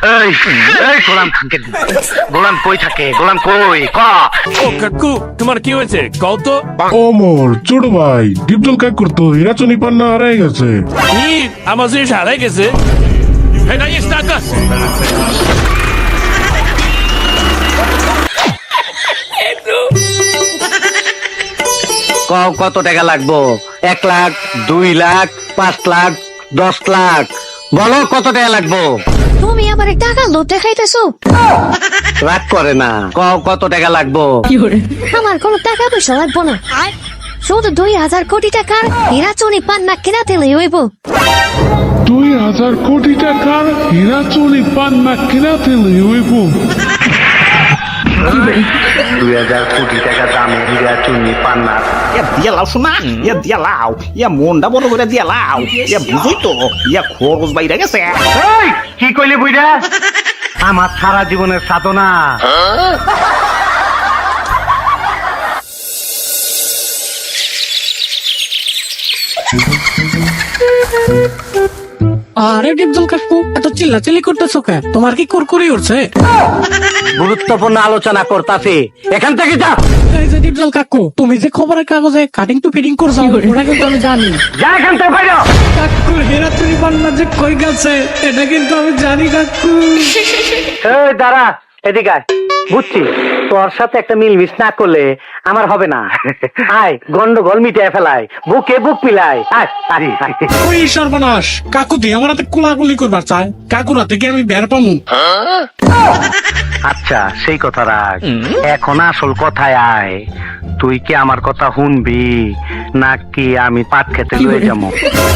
এই এই গোলাম কই থাকে? গোলাম কই ক? ও কাকু, তোমার কি হয়েছে কও তো? ওমর ছোট ভাই ডিপজল কাক করতো হিরাচনি পান্না হারাই গেছে। কি আমার জিনিস হারাই গেছে? Hey, now you stuck us. কও কত টাকা লাগবো? 1 লাখ, 2 লাখ, 5 লাখ, 10 লাখ? বলো কত টাকা লাগবো? তুমি আমার টাকা লোভ দেখাইতেছো। রাগ করে না, কও কত টাকা লাগবো? আমার কোনো টাকা পয়সা লাগবো না, শুধু 2000 কোটি টাকার হীরাচনি পান্না কেনা দিলেই হইব। 2000 কোটি টাকার হিরাচনি পান্না কিনাতে হইব। 2000 কোটি টাকা দামের হীরা চুনি পান্না। দিয়া লাও শোনা, দিয়া লাও, মনটা বড় করে দিয়া লাও, বুঝই তো, খরচ বাইরে গেছে। এই কি কইলি বুইড়া? আমার সারা জীবনের সাধনা। আরে ডিপজল কাকু, এত চিল্লাচিল্লি করতেছো কেন? তোমার কি কুরকুরি উঠছে? গুরুত্বপূর্ণ আলোচনা করতাছি, এখান থেকে যা। এই যে ডিপজল কাকু, তুমি যে খবরের কাগজে কাটিং টু ফিটিং করছো ওটা কিন্তু আমি জানি। যা এখান থেকে বাইরে। কাকু হেরাচুরি পান্না যে কই গেছে এটা কিন্তু আমি জানি কাকু। এই দাঁড়া, এদিকে আয়। বুঝছি তোর সাথে একটা মিলমিশ না করলে আমার হবে না। আয় গন্ডগোল মিটিয়ে ফেলায়, বুকে বুক মিলাই। আয় আয়, আয়। ওই সর্বনাশ, কাকু দিয়ে আমার হাতে কোলাকুলি করবার চায়, কাকুরা থেকে আমি বের পামু। আচ্ছা সেই কথা রাখ, এখন আসল কথায় আয়। তুই কি আমার কথা শুনবি নাকি আমি পাট খেতে লয়ে যাবো?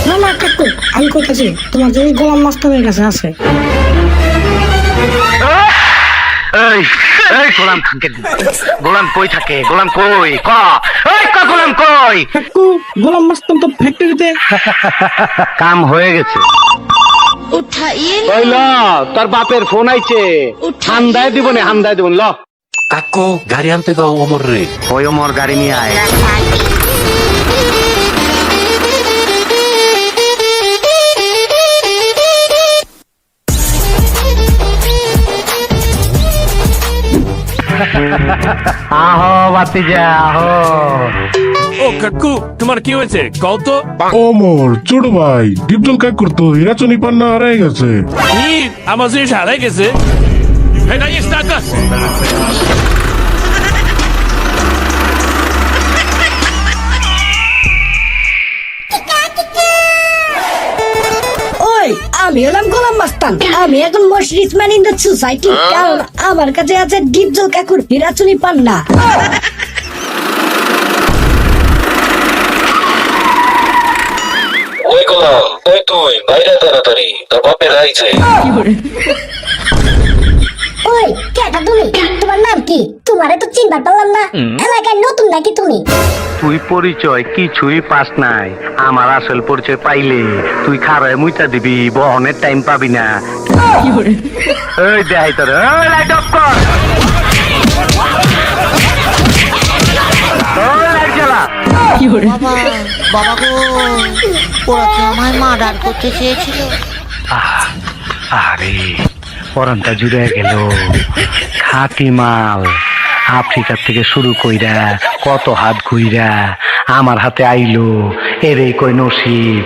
না না কাকু, আমি কইতাছি তোমার যে গোলাম মাস্টারের কাছে আছে। এই এই গোলাম কই থাকে? গোলাম কই ক? এই ক গোলাম কই? কাকু গোলাম মাস্টার তো ফ্যাক্টরিতে। কাম হয়ে গেছে। ওই ল, তোর বাপের ফোন আইছে, হান্দায় দিব না, হান্দায় দিব ল। কাকু গাড়ি আনতে দাও অমর রে। ওই মোর গাড়ি নিয়ে আয়। আহো বাতিজা আহো। ও কাকু, তোমার কি হয়েছে কও তো? ওমর ছোট ভাই ডিপজল কাক করতো হিরাচনি পান্না হারাই গেছে। কি আমার জিনিস হারাই গেছে? Hey, now you stuck us. ওই আমি হলাম গোলাম মাস্তান, আমি এখন most rich man in the society, কারণ আমার কাছে আছে ডিপজল কাকুর হীরাচনি পান্না। ওই গোলাম, ওই তুই বাইরে তাড়াতাড়ি, তোর বাপের আইছে। ওই কেটা তুমি? তোমার নাম কি? তোমারে তো চিনতে পারলাম না, এলাকায় নতুন নাকি তুমি? তুই পরিচয় কিছুই পাস নাই, আমার আসল পরিচয় পাইলে তুই খারায় মুইতা দিবি, বহনের টাইম পাবি না। এই দেখাই তোর, এই লাইট অফ কর। ওই লাইট জ্বালা। বাবা বাবা গো, ওরা কি আমায় মার্ডার করতে চেয়েছিল? আরে পরানটা জুড়ে গেল। খাঁটি মাল আফ্রিকা থেকে শুরু কইরা কত হাত ঘুইরা আমার হাতে আইলো, এরে কই নসিব।